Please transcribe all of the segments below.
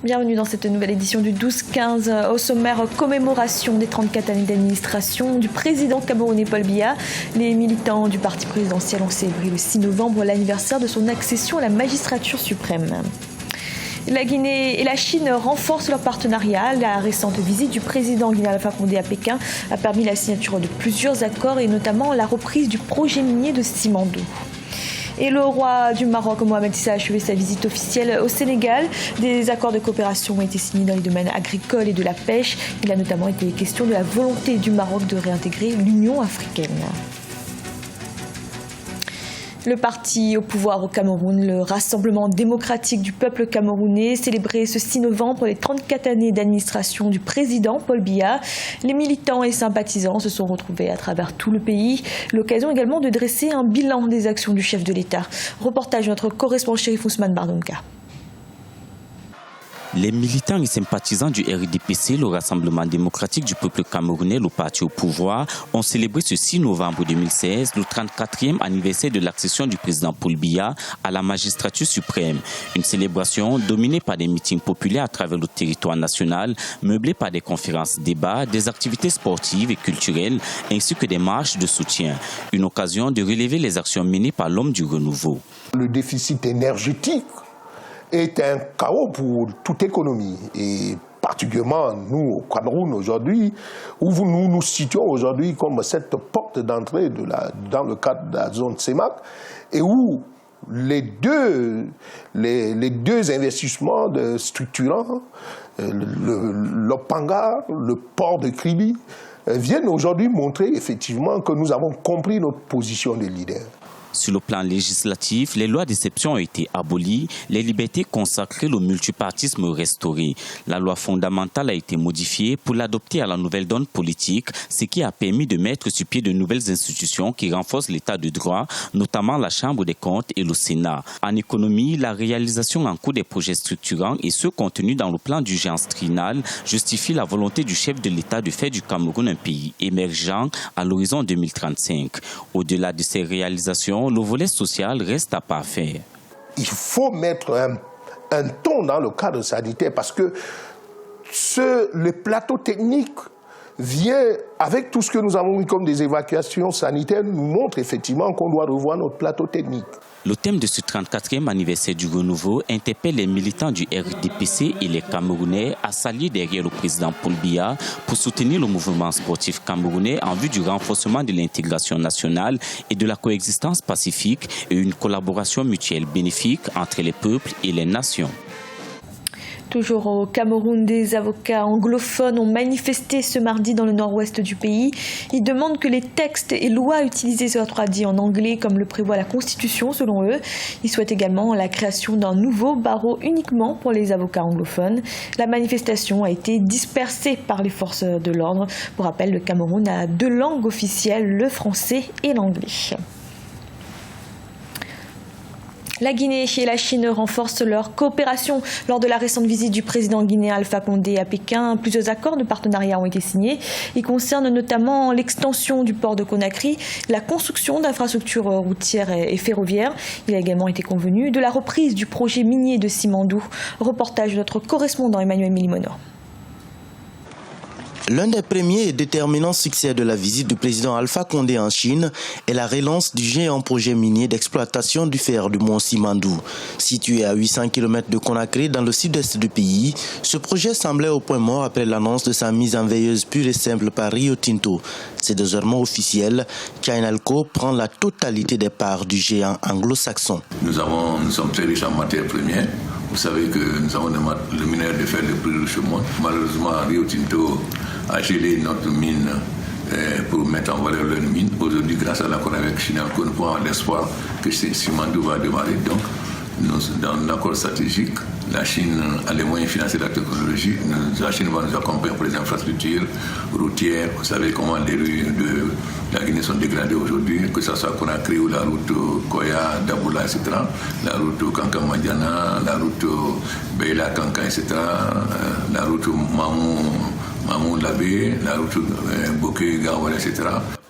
Bienvenue dans cette nouvelle édition du 12-15. Au sommaire, commémoration des 34 années d'administration du président camerounais Paul Biya. Les militants du parti présidentiel ont célébré le 6 novembre l'anniversaire de son accession à la magistrature suprême. La Guinée et la Chine renforcent leur partenariat. La récente visite du président guinéen Alpha Condé à Pékin a permis la signature de plusieurs accords et notamment la reprise du projet minier de Simandou. Et le roi du Maroc, Mohamed Issa, a achevé sa visite officielle au Sénégal. Des accords de coopération ont été signés dans les domaines agricoles et de la pêche. Il a notamment été question de la volonté du Maroc de réintégrer l'Union africaine. Le parti au pouvoir au Cameroun, le Rassemblement démocratique du peuple camerounais, célébrait ce 6 novembre les 34 années d'administration du président Paul Biya. Les militants et sympathisants se sont retrouvés à travers tout le pays. L'occasion également de dresser un bilan des actions du chef de l'État. Reportage de notre correspondant Chérif Ousmane Bardonka. Les militants et sympathisants du RDPC, le Rassemblement démocratique du peuple camerounais, le parti au pouvoir, ont célébré ce 6 novembre 2016 le 34e anniversaire de l'accession du président Paul Biya à la magistrature suprême. Une célébration dominée par des meetings populaires à travers le territoire national, meublée par des conférences, débats, des activités sportives et culturelles, ainsi que des marches de soutien. Une occasion de relever les actions menées par l'homme du renouveau. Le déficit énergétique est un chaos pour toute économie et particulièrement nous au Cameroun aujourd'hui, où nous nous situons aujourd'hui comme cette porte d'entrée dans le cadre de la zone CEMAC et où les deux investissements structurants, l'Opanga, le port de Kribi, viennent aujourd'hui montrer effectivement que nous avons compris notre position de leader. Sur le plan législatif, les lois d'exception ont été abolies, les libertés consacrées, le multipartisme restauré. La loi fondamentale a été modifiée pour l'adopter à la nouvelle donne politique, ce qui a permis de mettre sur pied de nouvelles institutions qui renforcent l'état de droit, notamment la Chambre des comptes et le Sénat. En économie, la réalisation en cours des projets structurants et ceux contenus dans le plan d'urgence trinal justifient la volonté du chef de l'État de faire du Cameroun un pays émergent à l'horizon 2035. Au-delà de ces réalisations, le volet social reste à parfaire. Il faut mettre un ton dans le cadre sanitaire parce que le plateau technique vient, avec tout ce que nous avons eu comme des évacuations sanitaires, nous montre effectivement qu'on doit revoir notre plateau technique. Le thème de ce 34e anniversaire du renouveau interpelle les militants du RDPC et les Camerounais à s'allier derrière le président Paul Biya pour soutenir le mouvement sportif camerounais en vue du renforcement de l'intégration nationale et de la coexistence pacifique et une collaboration mutuelle bénéfique entre les peuples et les nations. Toujours au Cameroun, des avocats anglophones ont manifesté ce mardi dans le nord-ouest du pays. Ils demandent que les textes et lois utilisés soient traduits en anglais comme le prévoit la Constitution selon eux. Ils souhaitent également la création d'un nouveau barreau uniquement pour les avocats anglophones. La manifestation a été dispersée par les forces de l'ordre. Pour rappel, le Cameroun a deux langues officielles, le français et l'anglais. La Guinée et la Chine renforcent leur coopération. Lors de la récente visite du président guinéen Alpha Condé à Pékin, plusieurs accords de partenariat ont été signés. Ils concernent notamment l'extension du port de Conakry, la construction d'infrastructures routières et ferroviaires. Il a également été convenu de la reprise du projet minier de Simandou. Reportage de notre correspondant Emmanuel Milimono. L'un des premiers et déterminants succès de la visite du président Alpha Condé en Chine est la relance du géant projet minier d'exploitation du fer du mont Simandou. Situé à 800 km de Conakry dans le sud-est du pays, ce projet semblait au point mort après l'annonce de sa mise en veilleuse pure et simple par Rio Tinto. C'est désormais officiel, Chinalco prend la totalité des parts du géant anglo-saxon. Nous sommes très riches en matières premières. Vous savez que nous avons le mineur de fer le plus riche au monde. Malheureusement, Rio Tinto a gelé notre mine pour mettre en valeur leur mine. Aujourd'hui, grâce à l'accord avec Chinalco, nous pouvons avoir l'espoir que Simandou va démarrer. Donc, dans l'accord stratégique, la Chine a les moyens de financer la technologie. La Chine va nous accompagner pour les infrastructures routières. Vous savez comment les rues de la Guinée sont dégradées aujourd'hui, que ce soit Conakry ou la route Koya, Daboula, etc. La route Kankan-Madiana, la route Beila-Kankan, etc. La route Mamou-Labé, la route Bokeh-Gawara, etc.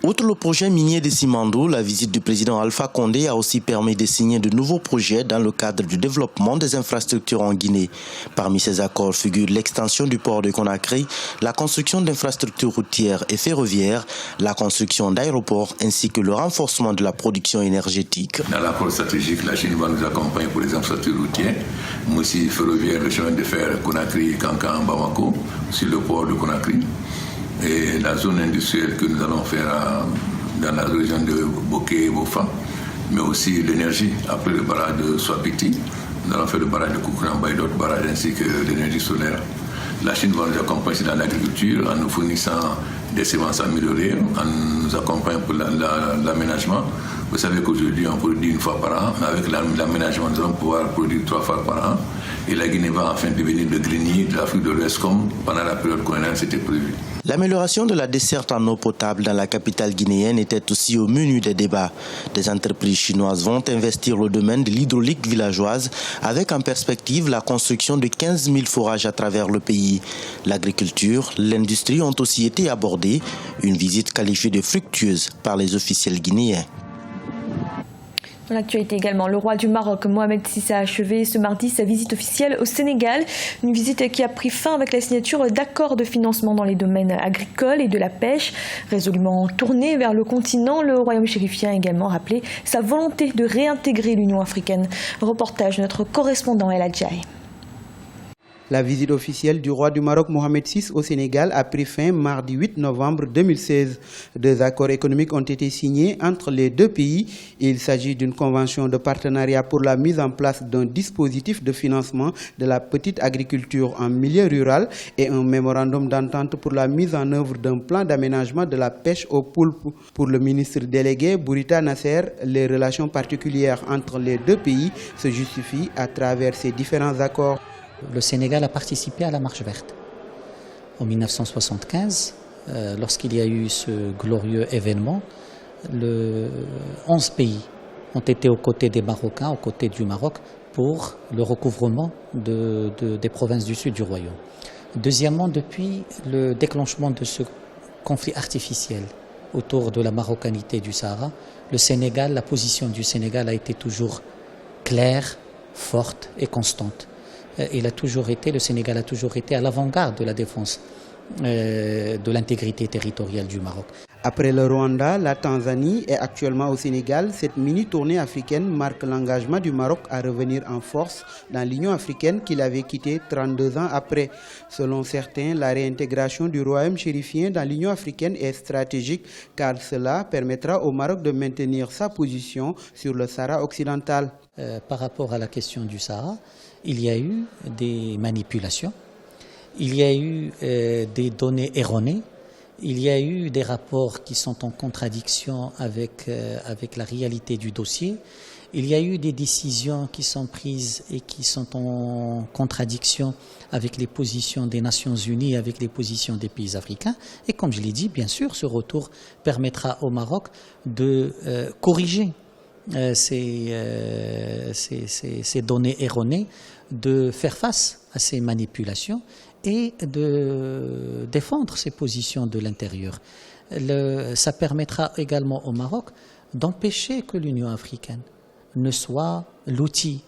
Outre le projet minier de Simandou, la visite du président Alpha Condé a aussi permis de signer de nouveaux projets dans le cadre du développement des infrastructures en Guinée. Parmi ces accords figurent l'extension du port de Conakry, la construction d'infrastructures routières et ferroviaires, la construction d'aéroports ainsi que le renforcement de la production énergétique. Dans l'accord stratégique, la Chine va nous accompagner pour les infrastructures routières, mais aussi ferroviaires, le chemin de fer Conakry, Kankan, Bamako, sur le port de Conakry. Et la zone industrielle que nous allons faire dans la région de Bokeh et Bofa, mais aussi l'énergie après le barrage de Swapiti. Nous allons faire le barrage de Koukouramba et d'autres barrages ainsi que l'énergie solaire. La Chine va nous accompagner dans l'agriculture en nous fournissant des semences améliorées, en nous accompagnant pour l'aménagement. Vous savez qu'aujourd'hui on produit une fois par an, mais avec l'aménagement nous allons pouvoir produire 3 fois par an. Et la Guinée va enfin devenir le grenier de l'Afrique de l'Ouest comme pendant la période coloniale c'était prévu. L'amélioration de la desserte en eau potable dans la capitale guinéenne était aussi au menu des débats. Des entreprises chinoises vont investir le domaine de l'hydraulique villageoise avec en perspective la construction de 15 000 forages à travers le pays. L'agriculture, l'industrie ont aussi été abordées, une visite qualifiée de fructueuse par les officiels guinéens. Dans l'actualité également, le roi du Maroc, Mohamed VI, a achevé ce mardi sa visite officielle au Sénégal. Une visite qui a pris fin avec la signature d'accords de financement dans les domaines agricoles et de la pêche. Résolument tourné vers le continent, le royaume chérifien a également rappelé sa volonté de réintégrer l'Union africaine. Reportage de notre correspondant El Adjaï. La visite officielle du roi du Maroc Mohamed VI au Sénégal a pris fin mardi 8 novembre 2016. 2 accords économiques ont été signés entre les 2 pays. Il s'agit d'une convention de partenariat pour la mise en place d'un dispositif de financement de la petite agriculture en milieu rural et un mémorandum d'entente pour la mise en œuvre d'un plan d'aménagement de la pêche au poulpe. Pour le ministre délégué Bourita Nasser, les relations particulières entre les 2 pays se justifient à travers ces différents accords. Le Sénégal a participé à la Marche verte. En 1975, lorsqu'il y a eu ce glorieux événement, 11 pays ont été aux côtés des Marocains, aux côtés du Maroc, pour le recouvrement des provinces du sud du royaume. Deuxièmement, depuis le déclenchement de ce conflit artificiel autour de la marocanité du Sahara, la position du Sénégal a été toujours claire, forte et constante. Le Sénégal a toujours été à l'avant-garde de la défense de l'intégrité territoriale du Maroc. Après le Rwanda, la Tanzanie et actuellement au Sénégal, cette mini-tournée africaine marque l'engagement du Maroc à revenir en force dans l'Union africaine qu'il avait quittée 32 ans après. Selon certains, la réintégration du royaume chérifien dans l'Union africaine est stratégique car cela permettra au Maroc de maintenir sa position sur le Sahara occidental. Par rapport à la question du Sahara, il y a eu des manipulations, il y a eu des données erronées, il y a eu des rapports qui sont en contradiction avec la réalité du dossier, il y a eu des décisions qui sont prises et qui sont en contradiction avec les positions des Nations Unies, avec les positions des pays africains. Et comme je l'ai dit, bien sûr, ce retour permettra au Maroc de corriger ces données erronées, de faire face à ces manipulations et de défendre ses positions de l'intérieur. Ça permettra également au Maroc d'empêcher que l'Union africaine ne soit l'outil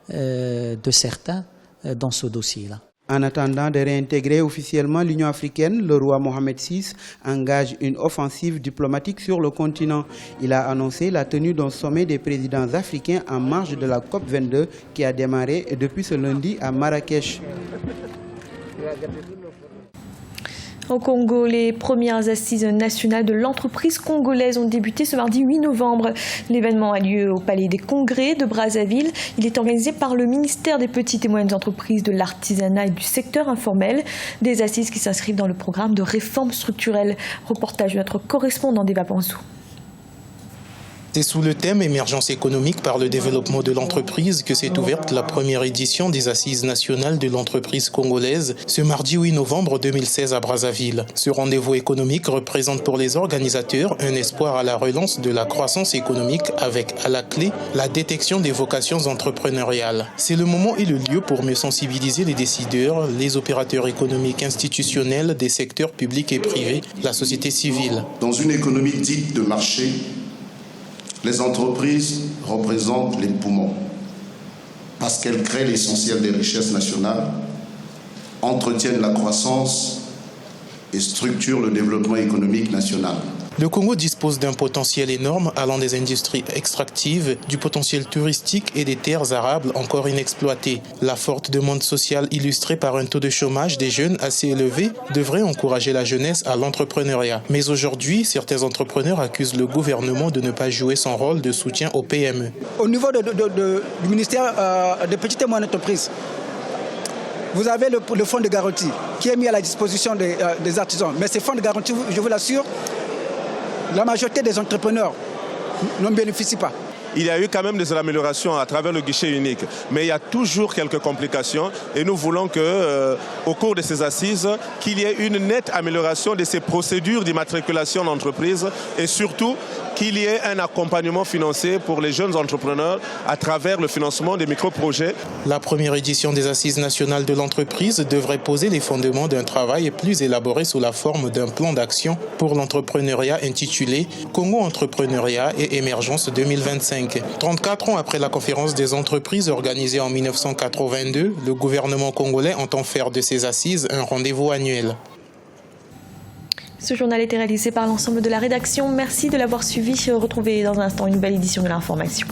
de certains dans ce dossier-là. En attendant de réintégrer officiellement l'Union africaine, le roi Mohamed VI engage une offensive diplomatique sur le continent. Il a annoncé la tenue d'un sommet des présidents africains en marge de la COP22 qui a démarré depuis ce lundi à Marrakech. Au Congo, les premières assises nationales de l'entreprise congolaise ont débuté ce mardi 8 novembre. L'événement a lieu au Palais des Congrès de Brazzaville. Il est organisé par le ministère des Petites et Moyennes Entreprises, de l'Artisanat et du secteur informel. Des assises qui s'inscrivent dans le programme de réforme structurelle. Reportage de notre correspondant d'Eva Panzou. C'est sous le thème émergence économique par le développement de l'entreprise que s'est ouverte la première édition des Assises nationales de l'entreprise congolaise ce mardi 8 novembre 2016 à Brazzaville. Ce rendez-vous économique représente pour les organisateurs un espoir à la relance de la croissance économique avec à la clé la détection des vocations entrepreneuriales. C'est le moment et le lieu pour mieux sensibiliser les décideurs, les opérateurs économiques institutionnels des secteurs publics et privés, la société civile. Dans une économie dite de marché, les entreprises représentent les poumons parce qu'elles créent l'essentiel des richesses nationales, entretiennent la croissance et structurent le développement économique national. Le Congo dispose d'un potentiel énorme allant des industries extractives, du potentiel touristique et des terres arables encore inexploitées. La forte demande sociale illustrée par un taux de chômage des jeunes assez élevé devrait encourager la jeunesse à l'entrepreneuriat. Mais aujourd'hui, certains entrepreneurs accusent le gouvernement de ne pas jouer son rôle de soutien aux PME. Au niveau du ministère des petites et moyennes entreprises, vous avez le fonds de garantie qui est mis à la disposition des artisans. Mais ces fonds de garantie, je vous l'assure, la majorité des entrepreneurs n'en bénéficient pas. Il y a eu quand même des améliorations à travers le guichet unique, mais il y a toujours quelques complications et nous voulons qu'au cours de ces assises, qu'il y ait une nette amélioration de ces procédures d'immatriculation d'entreprise et surtout qu'il y ait un accompagnement financier pour les jeunes entrepreneurs à travers le financement des micro-projets. La première édition des Assises nationales de l'entreprise devrait poser les fondements d'un travail plus élaboré sous la forme d'un plan d'action pour l'entrepreneuriat intitulé Congo Entrepreneuriat et Émergence 2025. 34 ans après la conférence des entreprises organisée en 1982, le gouvernement congolais entend faire de ces assises un rendez-vous annuel. Ce journal a été réalisé par l'ensemble de la rédaction. Merci de l'avoir suivi. Retrouvez dans un instant une nouvelle édition de l'information.